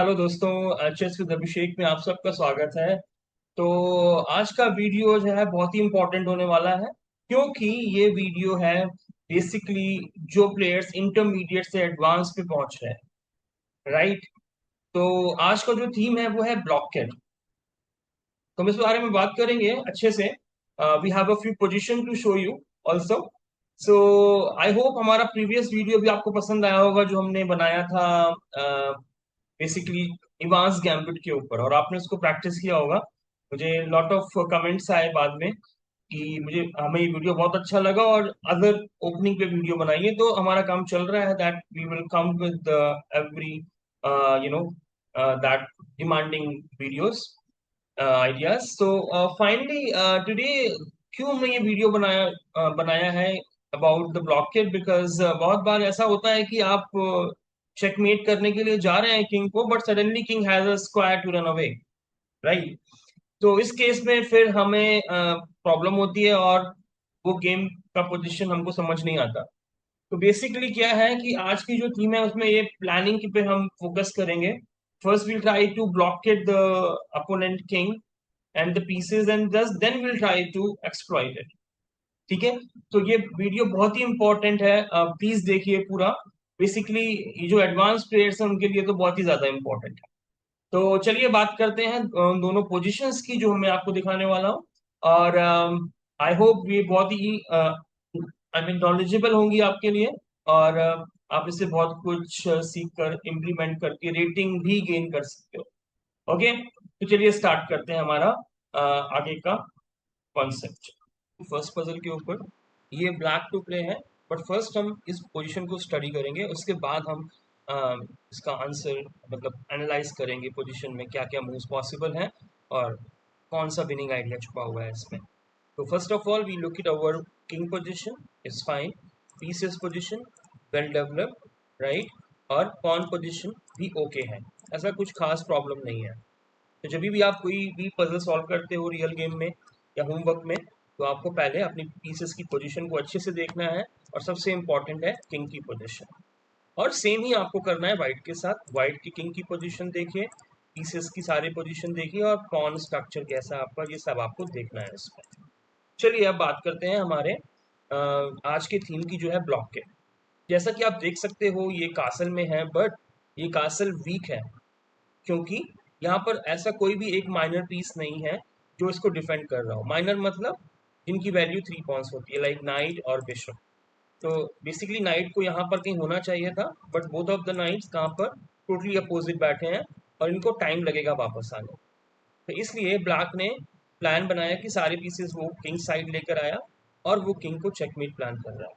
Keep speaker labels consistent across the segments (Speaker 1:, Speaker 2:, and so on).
Speaker 1: Hello दोस्तों, chess with अभिषेक में आप सबका स्वागत है। तो आज का वीडियो जो है बहुत ही इम्पोर्टेंट होने वाला है, क्योंकि ये वीडियो है बेसिकली जो प्लेयर्स इंटरमीडिएट से एडवांस पे पहुंच रहे हैं, राइट। तो आज का जो थीम है वो है ब्लॉकेड। तो हम इस बारे में बात करेंगे अच्छे से। We have a few position to show you also. So I hope हमारा प्रीवियस वीडियो भी आपको पसंद आया होगा जो हमने बनाया था बेसिकली इवांस गैम्बिट के ऊपर, और आपने उसको प्रैक्टिस किया होगा। मुझे लॉट ऑफ कमेंट्स आए बाद में कि मुझे हमें ये वीडियो बहुत अच्छा लगा और अदर ओपनिंग पे वीडियो बनाइए। तो हमारा काम चल रहा है that we will come with every you know that demanding videos ideas. तो फाइनली टुडे क्यों हमने ये वीडियो बनाया है अबाउट द ब्लॉकेड, बिकॉज बहुत बार ऐसा होता है कि आप चेकमेट करने के लिए जा रहे हैं किंग को, but suddenly king has a square to run away, right. तो इस केस में फिर हमें प्रॉब्लम होती है और वो गेम का पोजीशन हमको समझ नहीं आता। तो बेसिकली क्या है कि आज की जो थीम है उसमें ये प्लानिंग पे हम फोकस करेंगे। First will try to blockade the opponent king and the pieces, and just then will try to exploit it. ठीक है। तो ये वीडियो बहुत ही इंपॉर्टेंट है, प्लीज देखिए पूरा। बेसिकली ये जो एडवांस प्लेयर्स हैं उनके लिए तो बहुत ही ज्यादा इंपॉर्टेंट है। तो चलिए बात करते हैं दोनों पोजीशंस की जो मैं आपको दिखाने वाला हूँ। और आई होप ये बहुत ही आई मीन नॉलेजेबल होंगी आपके लिए। और आप इससे बहुत कुछ सीख कर इम्प्लीमेंट करके रेटिंग भी गेन कर सकते हो। ओके, तो चलिए स्टार्ट करते हैं हमारा आगे का कॉन्सेप्ट। फर्स्ट पजल के ऊपर ये ब्लैक टू प्ले है, बट फर्स्ट हम इस पोजीशन को स्टडी करेंगे, उसके बाद हम इसका आंसर मतलब एनालाइज करेंगे पोजीशन में क्या क्या मूव्स पॉसिबल हैं और कौन सा विनिंग आइडिया छुपा हुआ है इसमें। तो first of all we look it our king position is fine, pieces position well developed, right. और पॉन पोजीशन भी ओके है, ऐसा कुछ खास प्रॉब्लम नहीं है। तो जब भी आप कोई भी पजल सॉल्व करते हो रियल गेम में या होमवर्क में, तो आपको पहले अपनी पीसेस की पोजीशन को अच्छे से देखना है, और सबसे इंपॉर्टेंट है किंग की पोजीशन। और सेम ही आपको करना है वाइट के साथ, वाइट की किंग की पोजीशन देखिए, पीसेस की सारी पोजीशन देखिए, और पॉन स्ट्रक्चर कैसा है आपका, ये सब आपको देखना है इसमें। चलिए अब बात करते हैं हमारे आज के थीम की जो है ब्लॉक के। जैसा कि आप देख सकते हो ये कासल में है, बट ये कासल वीक है, क्योंकि यहाँ पर ऐसा कोई भी एक माइनर पीस नहीं है जो इसको डिफेंड कर रहा हो। माइनर मतलब जिनकी वैल्यू 3 पॉइंट्स होती है, लाइक नाइट और बिशप। तो बेसिकली नाइट को यहाँ पर कहीं होना चाहिए था, but both of the knights कहाँ पर टोटली अपोजिट बैठे हैं, और इनको टाइम लगेगा वापस आने। तो इसलिए ब्लैक ने प्लान बनाया कि सारे पीसेस वो किंग साइड लेकर आया, और वो किंग को चेकमेट प्लान कर रहा है।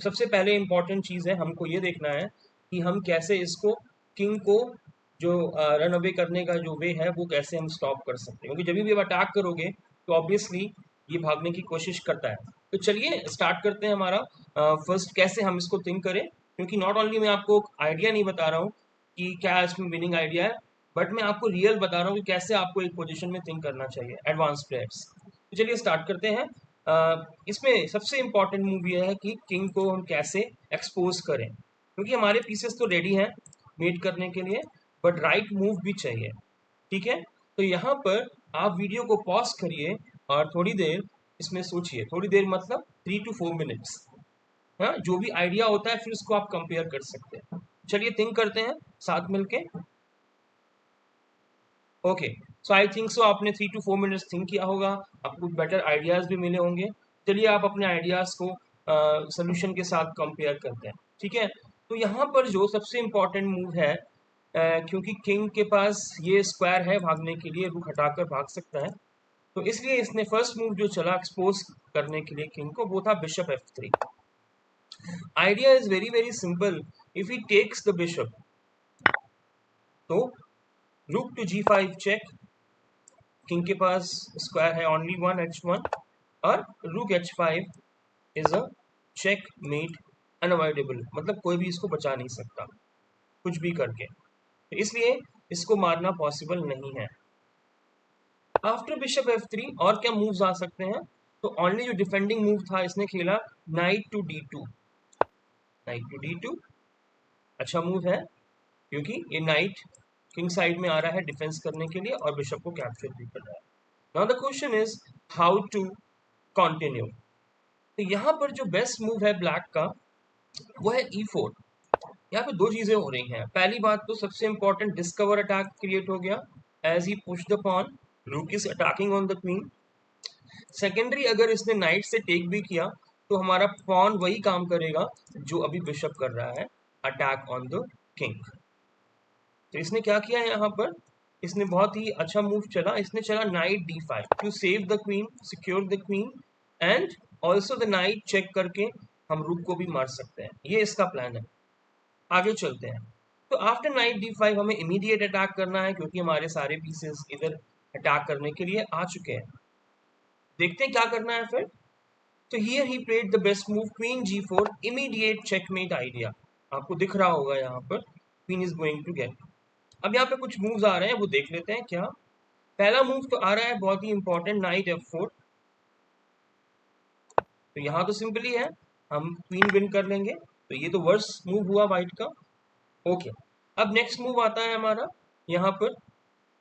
Speaker 1: सबसे पहले इंपॉर्टेंट चीज़ है हमको ये देखना है कि हम कैसे इसको किंग को जो रन अवे करने का जो वे है वो कैसे हम स्टॉप कर सकते हैं, क्योंकि जब भी आप अटैक करोगे तो ऑब्वियसली ये भागने की कोशिश करता है। तो चलिए स्टार्ट करते हैं हमारा फर्स्ट कैसे हम इसको थिंक करें, क्योंकि नॉट ओनली मैं आपको आइडिया नहीं बता रहा हूँ कि क्या इसमें विनिंग आइडिया है, बट मैं आपको रियल बता रहा हूँ कि कैसे आपको एक पोजीशन में थिंक करना चाहिए एडवांस प्लेयर्स। तो चलिए स्टार्ट करते हैं। इसमें सबसे इंपॉर्टेंट मूव ये है कि किंग को हम कैसे एक्सपोज करें, क्योंकि हमारे पीसेस तो रेडी हैं मेट करने के लिए, बट राइट मूव भी चाहिए। ठीक है। तो यहाँ पर आप वीडियो को पॉज करिए और थोड़ी देर इसमें सोचिए, थोड़ी देर मतलब 3 to 4 मिनट्स। हाँ, जो भी आइडिया होता है फिर उसको आप कंपेयर कर सकते हैं। चलिए थिंक करते हैं साथ मिलके। Okay, so I think so आपने 3 to 4 मिनट्स थिंक किया होगा, आपको कुछ बेटर आइडियाज भी मिले होंगे। चलिए आप अपने आइडियाज को सोल्यूशन के साथ कंपेयर करते हैं। ठीक है। तो यहाँ पर जो सबसे इम्पोर्टेंट मूव है, क्योंकि किंग के पास ये स्क्वायर है भागने के लिए, रुक हटाकर भाग सकता है, तो इसलिए इसने फर्स्ट मूव जो चला एक्सपोज करने के लिए किंग को, वो था bishop F3। Idea is very very simple. If he takes the bishop, तो रुक टू G5 चेक, किंग के पास स्क्वायर है ओनली वन H1, और rook H5 is a check mate unavoidable, मतलब कोई भी इसको बचा नहीं सकता कुछ भी करके, तो इसलिए इसको मारना पॉसिबल नहीं है। आफ्टर बिशप F3 और क्या मूव्स आ सकते हैं, तो ओनली जो डिफेंडिंग मूव था इसने खेला night to D2। Night to D2 अच्छा मूव है, क्योंकि ये नाइट किंग साइड में आ रहा है डिफेंस करने के लिए और बिशप को कैप्चर भी कर रहा है। Now the question is how to continue. तो यहाँ पर जो बेस्ट मूव है ब्लैक का वो है E4। यहाँ पे दो चीजें हो रही हैं। पहली बात तो सबसे इंपॉर्टेंट डिस्कवर अटैक क्रिएट हो गया as he push the pawn, rook is attacking on the queen. Secondary अगर इसने नाइट से टेक भी किया तो हमारा पॉन वही काम करेगा जो अभी बिशप कर रहा है, अटैक ऑन द किंग। तो इसने क्या किया है यहाँ पर, इसने बहुत ही अच्छा मूव चला, इसने चला knight D5 to save the queen, secure the queen and also the knight check करके हम रूक को भी मार सकते हैं। ये इसका प्लान है। आगे चलते हैं। तो आफ्टर नाइट D5 हमें इमीडिएट अटैक करना है क्योंकि हमारे सारे पीसेस इधर अटैक करने के लिए आ चुके हैं। देखते हैं क्या करना है फिर। तो here he played the best move queen G4, immediate checkmate idea. आपको दिख रहा होगा यहाँ पर queen is going to get. अब यहाँ पे कुछ मूव्स आ रहे हैं वो देख लेते हैं क्या। पहला मूव तो आ रहा है बहुत ही इंपॉर्टेंट, नाइट F4। तो यहाँ तो सिंपली है, हम क्वीन विन कर लेंगे। तो ये तो वर्स मूव हुआ वाइट का। ओके, अब नेक्स्ट मूव आता है हमारा यहाँ पर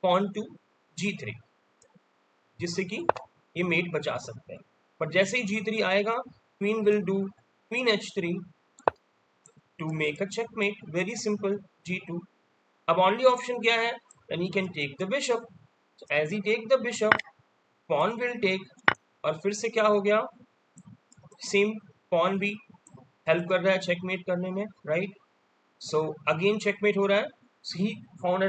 Speaker 1: पॉन टू G3, जिससे कि ये मेट बचा सकते हैं। पर जैसे ही G3 आएगा queen will do queen H3 to make a checkmate, very simple G2। अब ओनली ऑप्शन क्या है, then he can take the bishop. As he take the bishop pawn will take, और फिर से क्या हो गया, सेम पॉन भी हेल्प कर रहा है चेकमेट करने में, राइट। सो अगेन चेकमेट हो रहा है। So he found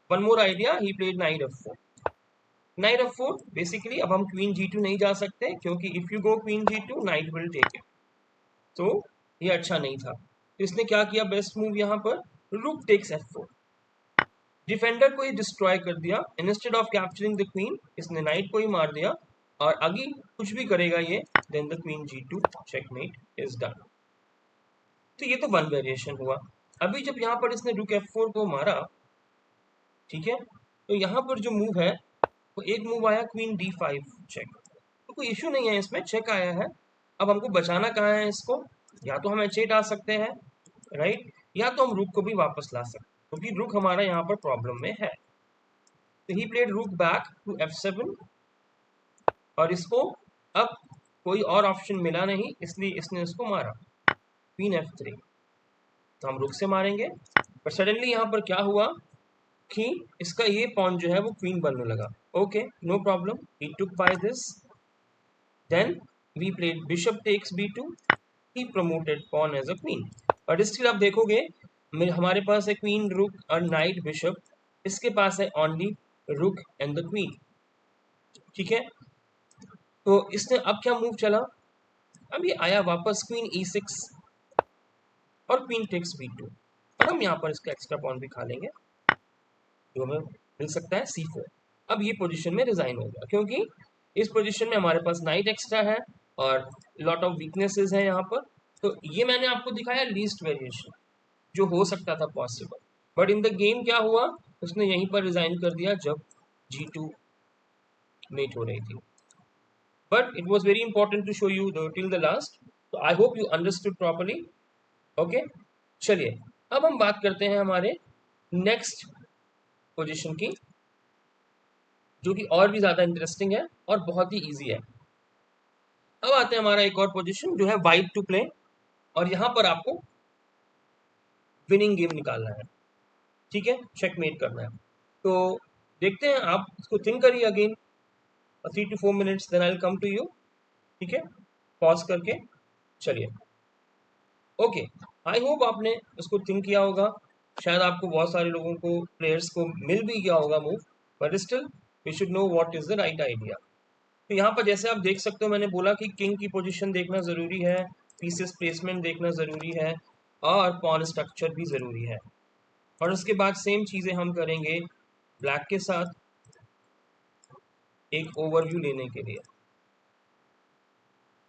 Speaker 1: one more idea, he played knight F4। Knight F4 basically अब हम क्वीन G2 नहीं जा सकते क्योंकि if you go queen G2 knight will take it, तो ये अच्छा नहीं था। तो इसने क्या किया, बेस्ट मूव यहाँ पर रूक टेक्स F4, डिफेंडर को ही डिस्ट्रॉय कर दिया। Instead of capturing the queen इसने नाइट को ही मार दिया, और आगे कुछ भी करेगा ये, then the queen G2 checkmate is done. तो ये तो वन वेरिएशन हुआ। अभी जब यहाँ पर इसने रूक F4 को मारा, ठीक है, तो यहाँ पर जो मूव है तो एक मूव आया क्वीन D5 चेक। तो कोई इश्यू नहीं है इसमें, चेक आया है। अब हमको बचाना कहाँ है इसको, या तो हम H8 आ सकते हैं, राइट, या तो हम रूक को भी वापस ला सकते हैं क्योंकि रूक हमारा यहाँ पर प्रॉब्लम में है। तो ही प्लेड रूक बैक टू F7, और इसको अब कोई और ऑप्शन मिला नहीं इसलिए इसने इसको मारा क्वीन F3। तो हम रुक से मारेंगे, पर सडनली यहाँ पर क्या हुआ कि इसका ये पॉन जो है वो क्वीन बनने लगा। Okay, no problem, he took by this, then we played bishop takes B2, he promoted pawn as a queen. और स्टिल आप देखोगे हमारे पास है क्वीन रुक और नाइट बिशप, इसके पास है ओनली रुक एंड द क्वीन, ठीक है। तो इसने अब क्या मूव चला, अब ये आया वापस क्वीन E6 और क्वीन टेक्स B2, और हम यहाँ पर इसका एक्स्ट्रा पॉन भी खा लेंगे जो हमें मिल सकता है C4। अब ये पोजीशन में रिजाइन हो गया क्योंकि इस पोजीशन में हमारे पास नाइट एक्स्ट्रा है और लॉट ऑफ वीकनेसेस है यहाँ पर। तो ये मैंने आपको दिखाया लीस्ट वेरिएशन जो हो सकता था possible, but in the game क्या हुआ, उसने यहीं पर रिजाइन कर दिया जब G2 मेट हो रही थी। But it was very important to show you till the last, तो I hope you understood properly. Okay, चलिए अब हम बात करते हैं हमारे नेक्स्ट पोजीशन की, जो कि और भी ज्यादा इंटरेस्टिंग है और बहुत ही इजी है। अब आते हैं हमारा एक और पोजीशन जो है वाइट टू प्ले, और यहाँ पर आपको विनिंग गेम निकालना है, ठीक है, चेकमेट करना है। तो देखते हैं, आप इसको थिंक करिए again 3 to 4 minutes, then I will come to you, ठीक है, पॉज करके। चलिए, ओके, आई होप आपने इसको थिंक किया होगा। शायद आपको बहुत सारे लोगों को प्लेयर्स को मिल भी गया होगा move, but still we should know what is the right idea. तो यहाँ पर जैसे आप देख सकते हो, मैंने बोला कि किंग की पोजीशन देखना ज़रूरी है, पीसेस प्लेसमेंट देखना ज़रूरी है, और पॉन स्ट्रक्चर भी ज़रूरी है। और उसके बाद सेम चीज़ें हम करेंगे ब्लैक के साथ एक ओवरव्यू लेने के लिए।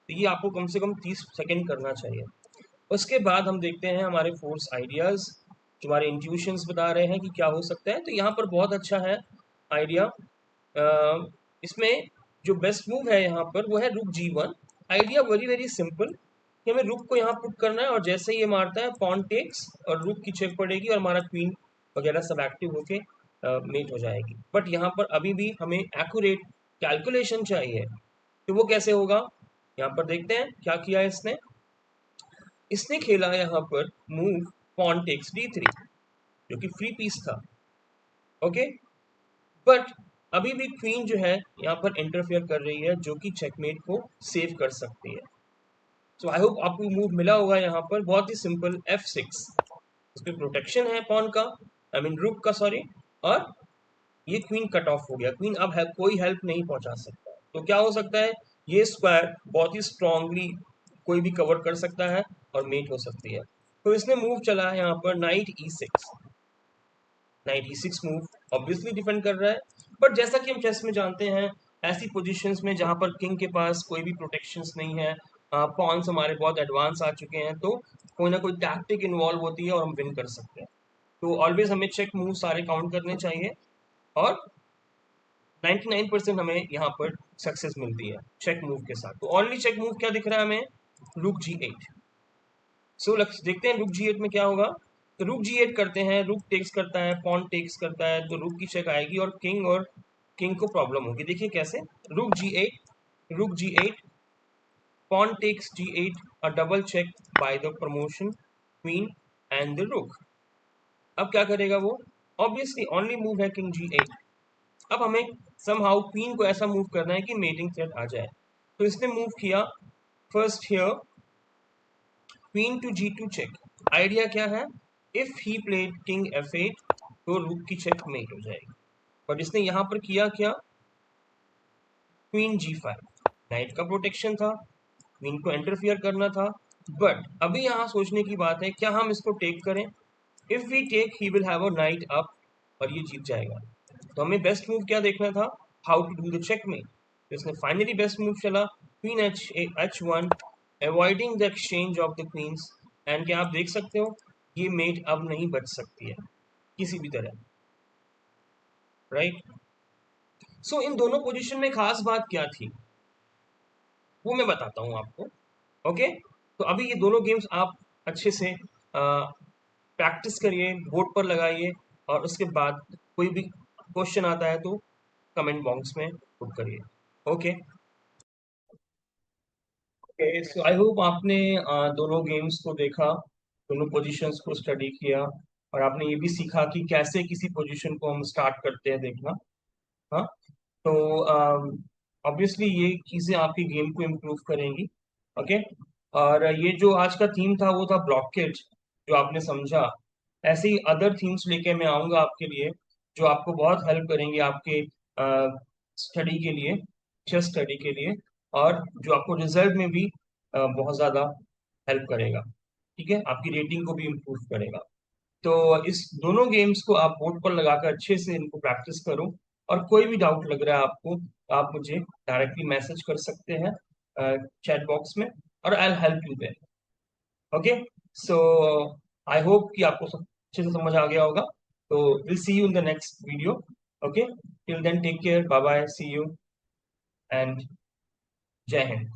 Speaker 1: तो ये आपको कम से कम 30 सेकेंड करना चाहिए। उसके बाद हम देखते हैं हमारे फोर्स आइडियाज़, जो हमारे इंट्यूशंस बता रहे हैं कि क्या हो सकता है। तो यहाँ पर बहुत अच्छा है आइडिया। इसमें जो बेस्ट मूव है यहाँ पर वो है रुक G1। Idea very very simple कि हमें रुक को यहाँ पुट करना है, और जैसे ही ये मारता है पॉन टेक्स और रुक की चेक पड़ेगी और हमारा क्वीन वगैरह सब एक्टिव होके मेट हो जाएगी। बट यहाँ पर अभी भी हमें एक्यूरेट कैलकुलेशन चाहिए, तो वो कैसे होगा? यहाँ पर देखते हैं क्या किया है इसने। इसने खेला यहाँ पर मूव पॉन टेक्स d3, जो कि फ्री पीस था। ओके, बट अभी भी क्वीन जो है यहाँ पर इंटरफेयर कर रही है, जो कि चेकमेट को सेव कर सकती है। तो आई होप आपको मूव मिला होगा यहाँ पर, बहुत ही सिंपल f6। इसमें प्रोटेक्शन है पॉन का, आई मीन रुक का, सॉरी। और ये क्वीन कट ऑफ हो गया, क्वीन अब है कोई हेल्प नहीं पहुंचा सकता। तो क्या हो सकता है, ये स्क्वायर बहुत ही स्ट्रांगली कोई भी कवर कर सकता है और मेट हो सकती है। तो इसने मूव चला है यहाँ पर night e6। Night e6 move obviously defend कर रहा है, बट जैसा कि हम चेस में जानते हैं, ऐसी पोजीशंस में जहां पर किंग के पास कोई भी प्रोटेक्शंस नहीं है, पॉन्स हमारे बहुत एडवांस आ चुके हैं, तो कोई ना कोई टैक्टिक इन्वॉल्व होती है और हम विन कर सकते हैं। तो ऑलवेज हमें चेक मूव सारे काउंट करने चाहिए, और 99% हमें यहाँ पर सक्सेस मिलती है चेक मूव के साथ। तो ओनली चेक मूव क्या दिख रहा है हमें, रुक g8। सो देखते हैं रुक g8 में क्या होगा। तो रुक g8 करते हैं, रुक टेक्स करता है, पॉन टेक्स करता है, तो रुक की चेक आएगी और किंग को प्रॉब्लम होगी। देखिए कैसे, रुक g8, rook g8, pawn takes g8, a double check by the promotion queen and the rook. अब क्या करेगा वो, ऑब्वियसली ओनली मूव है किंग g8। अब हमें समहाउ क्वीन को ऐसा मूव करना है कि मेटिंग थ्रेट आ जाए। तो इसने मूव किया first here queen to g2 check. Idea क्या है, if he played king f8 तो रूक की चेक मेट हो जाएगी। पर इसने यहां पर किया क्या, क्वीन g5। नाइट का प्रोटेक्शन था, क्वीन को इंटरफियर करना था। बट अभी यहाँ सोचने की बात है, क्या हम इसको टेक करें? If we take he will have a knight up और ये जीत जाएगा। तो हमें बेस्ट मूव क्या देखना था, how to do the checkmate. तो इसने फाइनली बेस्ट मूव चला, queen h1, avoiding the exchange of the queens. And क्या आप देख सकते हो, ये मेट अब नहीं बच सकती है किसी भी तरह, राइट। सो इन दोनों पोजीशन में खास बात क्या थी, वो मैं बताता हूँ आपको। ओके, तो अभी ये दोनों गेम्स आप अच्छे से प्रैक्टिस करिए, बोर्ड पर लगाइए, और उसके बाद कोई भी क्वेश्चन आता है तो कमेंट बॉक्स में पुट करिए। Okay, okay, so I hope आपने दोनों गेम्स को देखा, दोनों पोजीशंस को स्टडी किया, और आपने ये भी सीखा कि कैसे किसी पोजीशन को हम स्टार्ट करते हैं देखना। हाँ, तो ऑब्वियसली ये चीज़ें आपकी गेम को इम्प्रूव करेंगी। ओके, और ये जो आज का थीम था वो था ब्लॉकेज, जो आपने समझा। ऐसे ही अदर थीम्स लेके मैं आऊँगा आपके लिए, जो आपको बहुत हेल्प करेंगे आपके स्टडी के लिए, चेस स्टडी के लिए, और जो आपको रिजल्ट में भी बहुत ज़्यादा हेल्प करेगा। ठीक है, आपकी रेटिंग को भी इम्प्रूव करेगा। तो इस दोनों गेम्स को आप बोर्ड पर लगाकर अच्छे से इनको प्रैक्टिस करो, और कोई भी डाउट लग रहा है आपको तो आप मुझे डायरेक्टली मैसेज कर सकते हैं चैट बॉक्स में, और I will help you there. Okay, so I hope कि आपको सब अच्छे से समझ आ गया होगा। तो will see you in the next video. Okay, till then take care, bye bye, see you, and जय हिंद।